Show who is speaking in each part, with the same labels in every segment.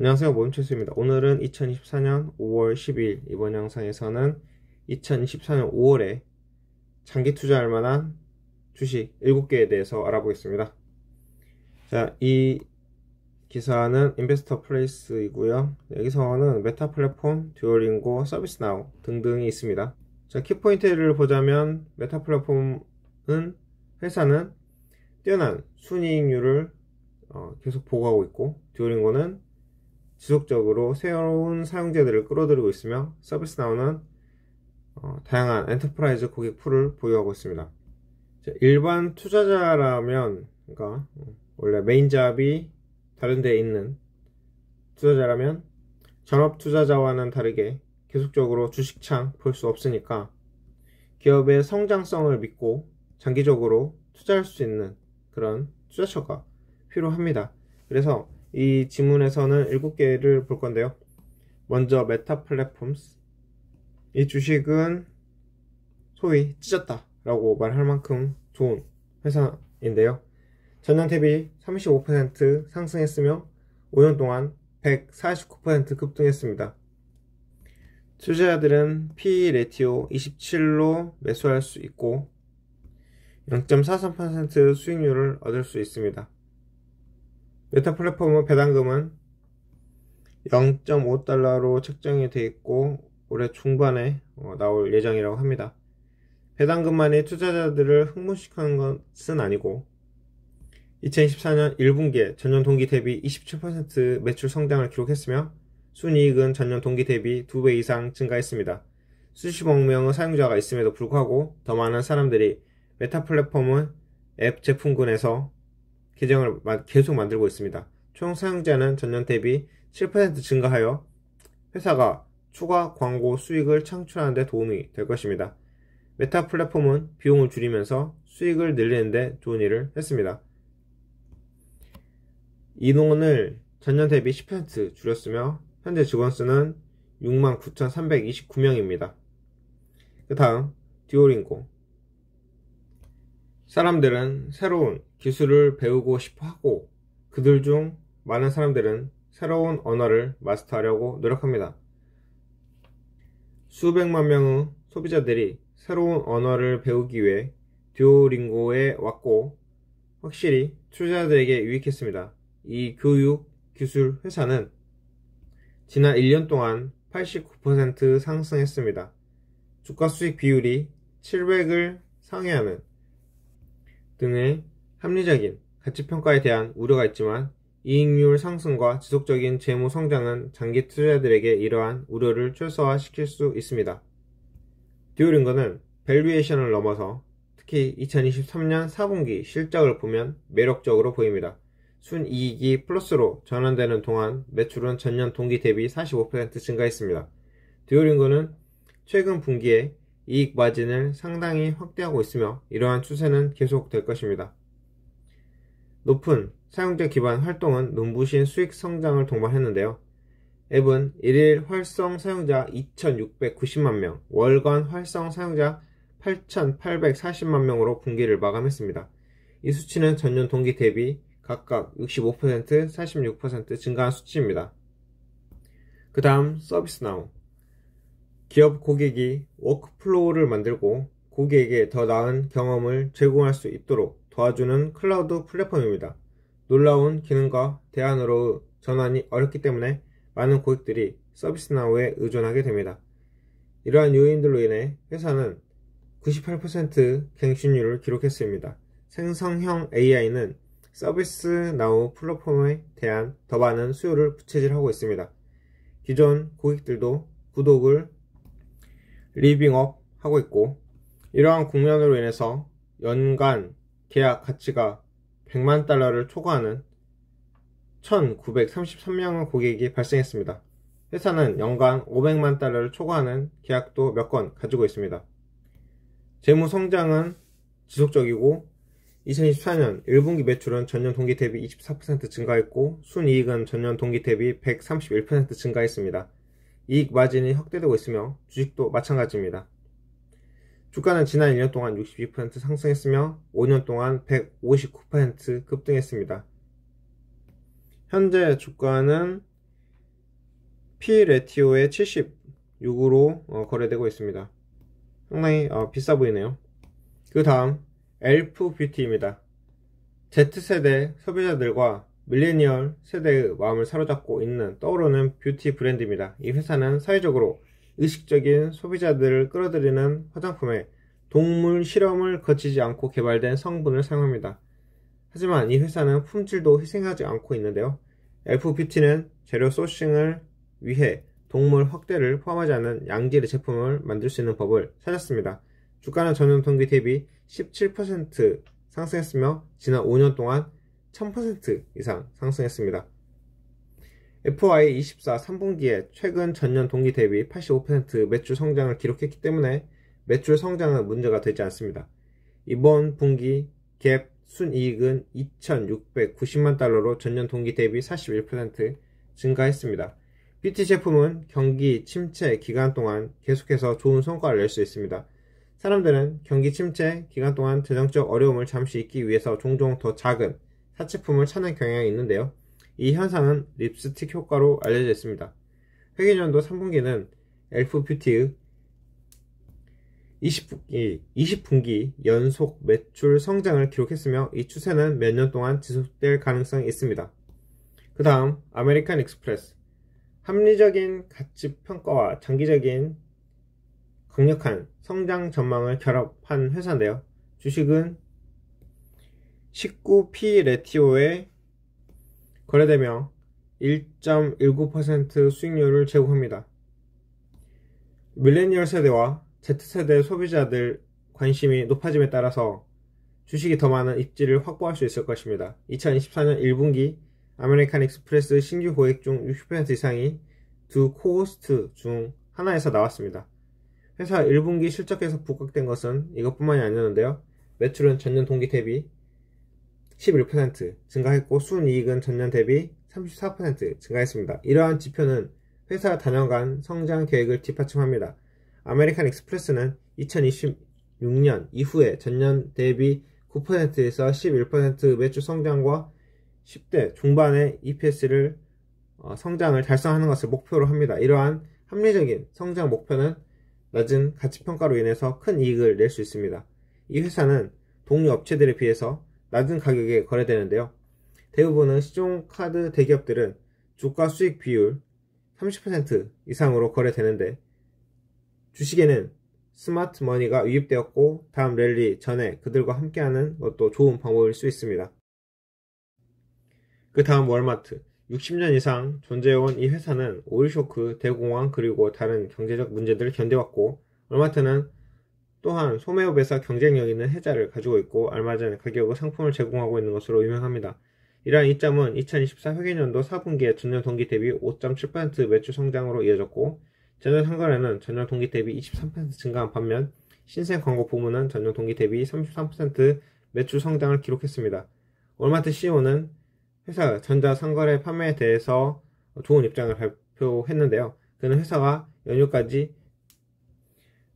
Speaker 1: 안녕하세요, 모임철수입니다. 오늘은 2024년 5월 10일, 이번 영상에서는 2024년 5월에 장기 투자할 만한 주식 7개에 대해서 알아보겠습니다. 자, 이 기사는 인베스터 플레이스이고요. 여기서는 메타 플랫폼, 듀오링고, 서비스나우 등등이 있습니다. 자, 키포인트를 보자면 메타 플랫폼은 회사는 뛰어난 순이익률을 계속 보고하고 있고, 듀오링고는 지속적으로 새로운 사용자들을 끌어들이고 있으며, 서비스나우는 다양한 엔터프라이즈 고객 풀을 보유하고 있습니다. 자, 일반 투자자라면, 그러니까 원래 메인 잡이 다른 데에 있는 투자자라면 전업 투자자와는 다르게 계속적으로 주식창 볼 수 없으니까 기업의 성장성을 믿고 장기적으로 투자할 수 있는 그런 투자처가 필요합니다. 그래서 이 지문에서는 7개를 볼 건데요. 먼저 메타 플랫폼스, 이 주식은 소위 찢었다 라고 말할 만큼 좋은 회사인데요. 전년 대비 35% 상승했으며 5년 동안 149% 급등했습니다. 투자자들은 PE 레티오 27로 매수할 수 있고 0.43% 수익률을 얻을 수 있습니다. 메타 플랫폼의 배당금은 0.5달러로 책정이 되어 있고 올해 중반에 나올 예정이라고 합니다. 배당금만이 투자자들을 흥분시키는 것은 아니고 2024년 1분기에 전년 동기 대비 27% 매출 성장을 기록했으며 순이익은 전년 동기 대비 2배 이상 증가했습니다. 수십억 명의 사용자가 있음에도 불구하고 더 많은 사람들이 메타 플랫폼은 앱 제품군에서 계정을 계속 만들고 있습니다. 총 사용자는 전년 대비 7% 증가하여 회사가 추가 광고 수익을 창출하는 데 도움이 될 것입니다. 메타 플랫폼은 비용을 줄이면서 수익을 늘리는 데 좋은 일을 했습니다. 인원을 전년 대비 10% 줄였으며 현재 직원 수는 69,329명입니다. 그 다음 듀오링고. 사람들은 새로운 기술을 배우고 싶어 하고 그들 중 많은 사람들은 새로운 언어를 마스터하려고 노력합니다. 수백만 명의 소비자들이 새로운 언어를 배우기 위해 듀오링고에 왔고 확실히 투자자들에게 유익했습니다. 이 교육 기술 회사는 지난 1년 동안 89% 상승했습니다. 주가 수익 비율이 700을 상회하는 등의 합리적인 가치평가에 대한 우려가 있지만 이익률 상승과 지속적인 재무 성장은 장기 투자자들에게 이러한 우려를 최소화시킬 수 있습니다. 듀오링고는 밸류에이션을 넘어서 특히 2023년 4분기 실적을 보면 매력적으로 보입니다. 순이익이 플러스로 전환되는 동안 매출은 전년 동기 대비 45% 증가했습니다. 듀오링고는 최근 분기에 이익 마진을 상당히 확대하고 있으며 이러한 추세는 계속될 것입니다. 높은 사용자 기반 활동은 눈부신 수익 성장을 동반했는데요. 앱은 1일 활성 사용자 2,690만 명, 월간 활성 사용자 8,840만 명으로 분기를 마감했습니다. 이 수치는 전년 동기 대비 각각 65%, 46% 증가한 수치입니다. 그 다음 서비스나우. 기업 고객이 워크플로우를 만들고 고객에게 더 나은 경험을 제공할 수 있도록 도와주는 클라우드 플랫폼입니다. 놀라운 기능과 대안으로 전환이 어렵기 때문에 많은 고객들이 서비스나우에 의존하게 됩니다. 이러한 요인들로 인해 회사는 98% 갱신율을 기록했습니다. 생성형 AI는 서비스나우 플랫폼에 대한 더 많은 수요를 부채질하고 있습니다. 기존 고객들도 구독을 리빙업 하고 있고 이러한 국면으로 인해서 연간 계약 가치가 100만 달러를 초과하는 1933명의 고객이 발생했습니다. 회사는 연간 500만 달러를 초과하는 계약도 몇 건 가지고 있습니다. 재무 성장은 지속적이고 2024년 1분기 매출은 전년 동기 대비 24% 증가했고 순이익은 전년 동기 대비 131% 증가했습니다. 이익 마진이 확대되고 있으며 주식도 마찬가지입니다. 주가는 지난 1년 동안 62% 상승했으며 5년 동안 159% 급등했습니다. 현재 주가는 P 레티오의 76으로 거래되고 있습니다. 상당히 비싸 보이네요. 그 다음 엘프 뷰티입니다. Z세대 소비자들과 밀레니얼 세대의 마음을 사로잡고 있는 떠오르는 뷰티 브랜드입니다. 이 회사는 사회적으로 의식적인 소비자들을 끌어들이는 화장품에 동물 실험을 거치지 않고 개발된 성분을 사용합니다. 하지만 이 회사는 품질도 희생하지 않고 있는데요. 엘프 뷰티는 재료 소싱을 위해 동물 확대를 포함하지 않은 양질의 제품을 만들 수 있는 법을 찾았습니다. 주가는 전년 동기 대비 17% 상승했으며 지난 5년 동안 1000% 이상 상승했습니다. FY24 3분기에 최근 전년 동기 대비 85% 매출 성장을 기록했기 때문에 매출 성장은 문제가 되지 않습니다. 이번 분기 갭 순이익은 2,690만 달러로 전년 동기 대비 41% 증가했습니다. 뷰티 제품은 경기 침체 기간 동안 계속해서 좋은 성과를 낼 수 있습니다. 사람들은 경기 침체 기간 동안 재정적 어려움을 잠시 잊기 위해서 종종 더 작은 사치품을 찾는 경향이 있는데요. 이 현상은 립스틱 효과로 알려져 있습니다. 회계년도 3분기는 엘프 뷰티의 20분기 연속 매출 성장을 기록했으며 이 추세는 몇 년 동안 지속될 가능성이 있습니다. 그 다음 아메리칸 익스프레스. 합리적인 가치 평가와 장기적인 강력한 성장 전망을 결합한 회사인데요. 주식은 19P 레티오에 거래되며 1.19% 수익률을 제공합니다. 밀레니얼 세대와 Z세대 소비자들 관심이 높아짐에 따라서 주식이 더 많은 입지를 확보할 수 있을 것입니다. 2024년 1분기 아메리칸 익스프레스 신규 고객 중 60% 이상이 두 코호스트 중 하나에서 나왔습니다. 회사 1분기 실적에서 부각된 것은 이것뿐만이 아니었는데요. 매출은 전년 동기 대비 11% 증가했고 순이익은 전년 대비 34% 증가했습니다. 이러한 지표는 회사 단연간 성장 계획을 뒷받침합니다. 아메리칸 익스프레스는 2026년 이후에 전년 대비 9%에서 11% 매출 성장과 10대 중반의 EPS를 성장을 달성하는 것을 목표로 합니다. 이러한 합리적인 성장 목표는 낮은 가치평가로 인해서 큰 이익을 낼 수 있습니다. 이 회사는 동료 업체들에 비해서 낮은 가격에 거래되는데요. 대부분의 신용카드 대기업들은 주가 수익 비율 30% 이상으로 거래되는데 주식에는 스마트 머니가 유입되었고 다음 랠리 전에 그들과 함께하는 것도 좋은 방법일 수 있습니다. 그 다음 월마트. 60년 이상 존재해온 이 회사는 오일 쇼크, 대공황 그리고 다른 경제적 문제들을 견뎌왔고 월마트는 또한 소매업에서 경쟁력 있는 해자를 가지고 있고 알맞은 가격의 상품을 제공하고 있는 것으로 유명합니다. 이러한 이점은 2024 회계년도 4분기에 전년 동기 대비 5.7% 매출 성장으로 이어졌고 전년 상거래는 전년 동기 대비 23% 증가한 반면 신생 광고 부문은 전년 동기 대비 33% 매출 성장을 기록했습니다. 월마트 CEO는 회사 전자상거래 판매에 대해서 좋은 입장을 발표했는데요. 그는 회사가 연휴까지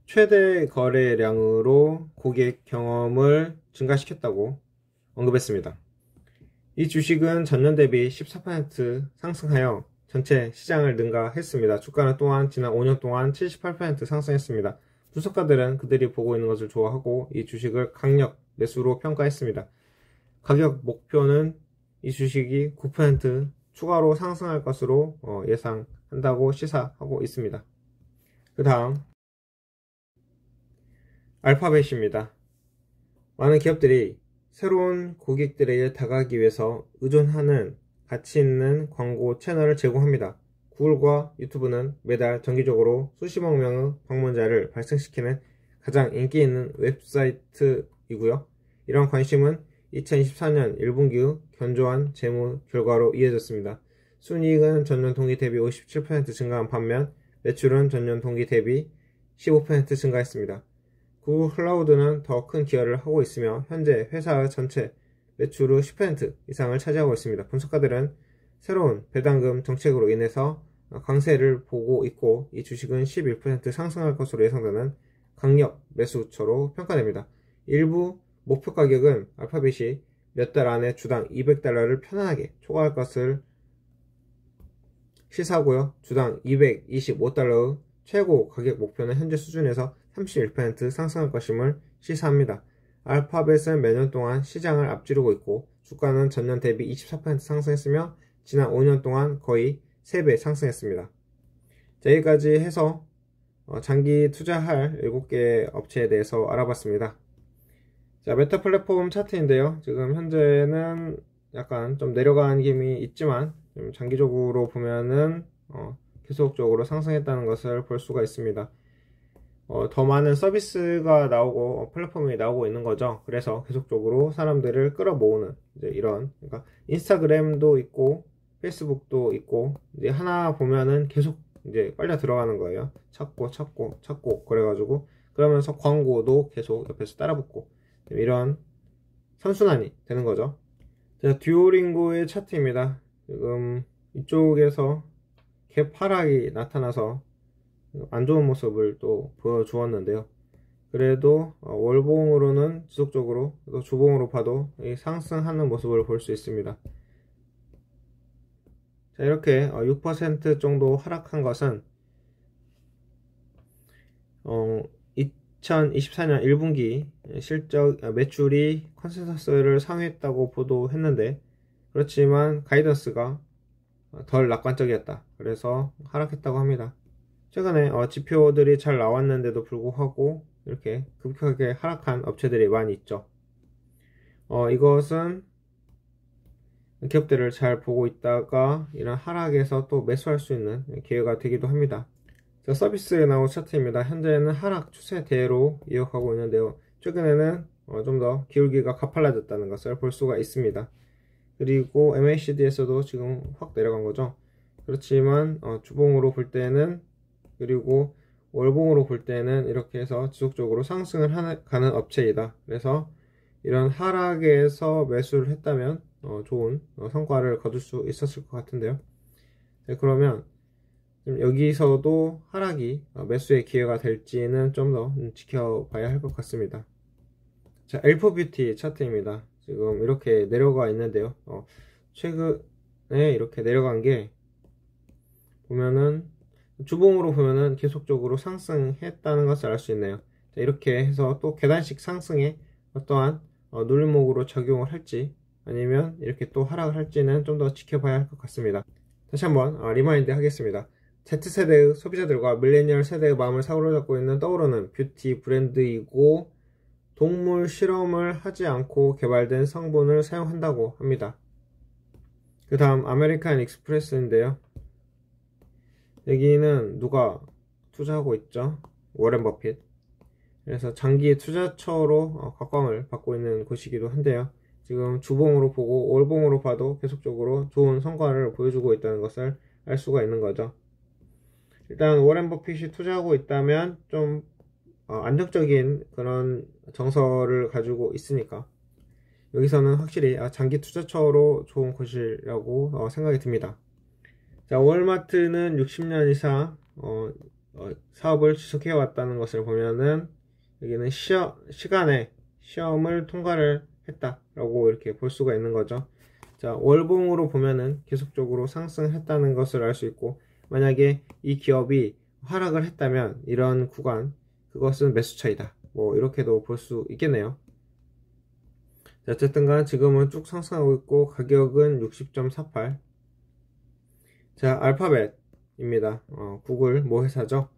Speaker 1: 최대 거래량으로 고객 경험을 증가시켰다고 언급했습니다. 이 주식은 전년 대비 14% 상승하여 전체 시장을 능가했습니다. 주가는 또한 지난 5년 동안 78% 상승했습니다. 분석가들은 그들이 보고 있는 것을 좋아하고 이 주식을 강력 매수로 평가했습니다. 가격 목표는 이 주식이 9% 추가로 상승할 것으로 예상한다고 시사하고 있습니다. 그 다음 알파벳입니다. 많은 기업들이 새로운 고객들에게 다가가기 위해서 의존하는 가치 있는 광고 채널을 제공합니다. 구글과 유튜브는 매달 정기적으로 수십억 명의 방문자를 발생시키는 가장 인기 있는 웹사이트이고요. 이런 관심은 2024년 1분기 견조한 재무 결과로 이어졌습니다. 순이익은 전년 동기 대비 57% 증가한 반면 매출은 전년 동기 대비 15% 증가했습니다. 구글 클라우드는 더 큰 기여를 하고 있으며 현재 회사의 전체 매출의 10% 이상을 차지하고 있습니다. 분석가들은 새로운 배당금 정책으로 인해서 강세를 보고 있고 이 주식은 11% 상승할 것으로 예상되는 강력 매수처로 평가됩니다. 일부 목표 가격은 알파벳이 몇 달 안에 주당 $200를 편안하게 초과할 것을 시사고요. 주당 225달러의 최고 가격 목표는 현재 수준에서 31% 상승할 것임을 시사합니다. 알파벳은 매년 동안 시장을 앞지르고 있고 주가는 전년 대비 24% 상승했으며 지난 5년 동안 거의 3배 상승했습니다. 자, 여기까지 해서 장기 투자할 7개 업체에 대해서 알아봤습니다. 자, 메타 플랫폼 차트인데요. 지금 현재는 약간 좀 내려간 힘이 있지만 장기적으로 보면은 계속적으로 상승했다는 것을 볼 수가 있습니다. 더 많은 서비스가 나오고 플랫폼이 나오고 있는 거죠. 그래서 계속적으로 사람들을 끌어모으는 이제 이런, 그러니까 인스타그램도 있고 페이스북도 있고 이제 하나 보면은 계속 이제 빨려 들어가는 거예요. 찾고 그래가지고 그러면서 광고도 계속 옆에서 따라붙고 이런 선순환이 되는 거죠. 자, 듀오링고의 차트입니다. 지금 이쪽에서 갭 하락이 나타나서 안 좋은 모습을 또 보여주었는데요. 그래도 월봉으로는 지속적으로 또 주봉으로 봐도 상승하는 모습을 볼 수 있습니다. 자, 이렇게 6% 정도 하락한 것은 2024년 1분기 실적 매출이 컨센서스를 상회했다고 보도했는데, 그렇지만 가이던스가 덜 낙관적이었다. 그래서 하락했다고 합니다. 최근에 지표들이 잘 나왔는데도 불구하고 이렇게 급격하게 하락한 업체들이 많이 있죠. 이것은 기업들을 잘 보고 있다가 이런 하락에서 또 매수할 수 있는 기회가 되기도 합니다. 자, 서비스에 나온 차트입니다. 현재는 하락 추세대로 이어가고 있는데요. 최근에는 좀 더 기울기가 가팔라졌다는 것을 볼 수가 있습니다. 그리고 MACD에서도 지금 확 내려간 거죠. 그렇지만 주봉으로 볼 때는, 그리고 월봉으로 볼 때는 이렇게 해서 지속적으로 상승을 가는 업체이다. 그래서 이런 하락에서 매수를 했다면 좋은 성과를 거둘 수 있었을 것 같은데요. 네, 그러면 여기서도 하락이 매수의 기회가 될지는 좀 더 지켜봐야 할 것 같습니다. 자, 엘포뷰티 차트입니다. 지금 이렇게 내려가 있는데요. 최근에 이렇게 내려간 게 보면은 주봉으로 보면은 계속적으로 상승했다는 것을 알 수 있네요. 자, 이렇게 해서 또 계단식 상승에 어떠한 눌림목으로 작용을 할지 아니면 이렇게 또 하락을 할지는 좀 더 지켜봐야 할 것 같습니다. 다시 한번 리마인드 하겠습니다. Z세대의 소비자들과 밀레니얼 세대의 마음을 사로잡고 있는 떠오르는 뷰티 브랜드이고 동물 실험을 하지 않고 개발된 성분을 사용한다고 합니다. 그 다음 아메리칸 익스프레스인데요. 여기는 누가 투자하고 있죠? 워렌 버핏. 그래서 장기 투자처로 각광을 받고 있는 곳이기도 한데요. 지금 주봉으로 보고 월봉으로 봐도 계속적으로 좋은 성과를 보여주고 있다는 것을 알 수가 있는 거죠. 일단 워렌 버핏이 투자하고 있다면 좀 안정적인 그런 정서를 가지고 있으니까 여기서는 확실히 장기 투자처로 좋은 곳이라고 생각이 듭니다. 자, 월마트는 60년 이상 사업을 지속해 왔다는 것을 보면은 여기는 시간에 시험을 통과를 했다라고 이렇게 볼 수가 있는 거죠. 자, 월봉으로 보면은 계속적으로 상승했다는 것을 알 수 있고, 만약에 이 기업이 하락을 했다면 이런 구간, 그것은 매수 차이다, 뭐 이렇게도 볼 수 있겠네요. 자, 어쨌든 간 지금은 쭉 상승하고 있고 가격은 60.48. 자, 알파벳입니다. 구글 모 회사죠.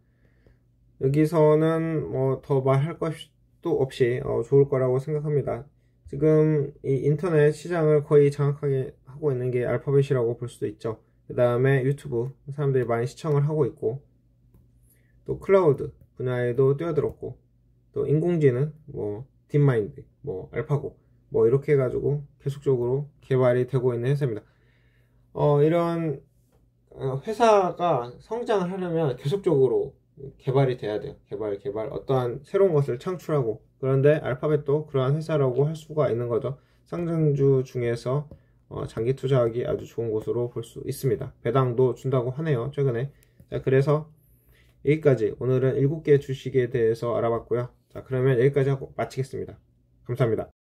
Speaker 1: 여기서는 뭐 더 말할 것도 없이 좋을 거라고 생각합니다. 지금 이 인터넷 시장을 거의 장악하게 하고 있는 게 알파벳이라고 볼 수도 있죠. 그 다음에 유튜브 사람들이 많이 시청을 하고 있고, 또 클라우드 분야에도 뛰어들었고, 또 인공지능, 뭐 딥마인드, 뭐 알파고, 뭐 이렇게 해가지고 계속적으로 개발이 되고 있는 회사입니다. 이런 회사가 성장을 하려면 계속적으로 개발이 돼야 돼요. 개발 어떠한 새로운 것을 창출하고. 그런데 알파벳도 그러한 회사라고 할 수가 있는 거죠. 상장주 중에서 장기 투자하기 아주 좋은 곳으로 볼 수 있습니다. 배당도 준다고 하네요, 최근에. 자, 그래서 여기까지 오늘은 7개 주식에 대해서 알아봤고요. 자, 그러면 여기까지 하고 마치겠습니다. 감사합니다.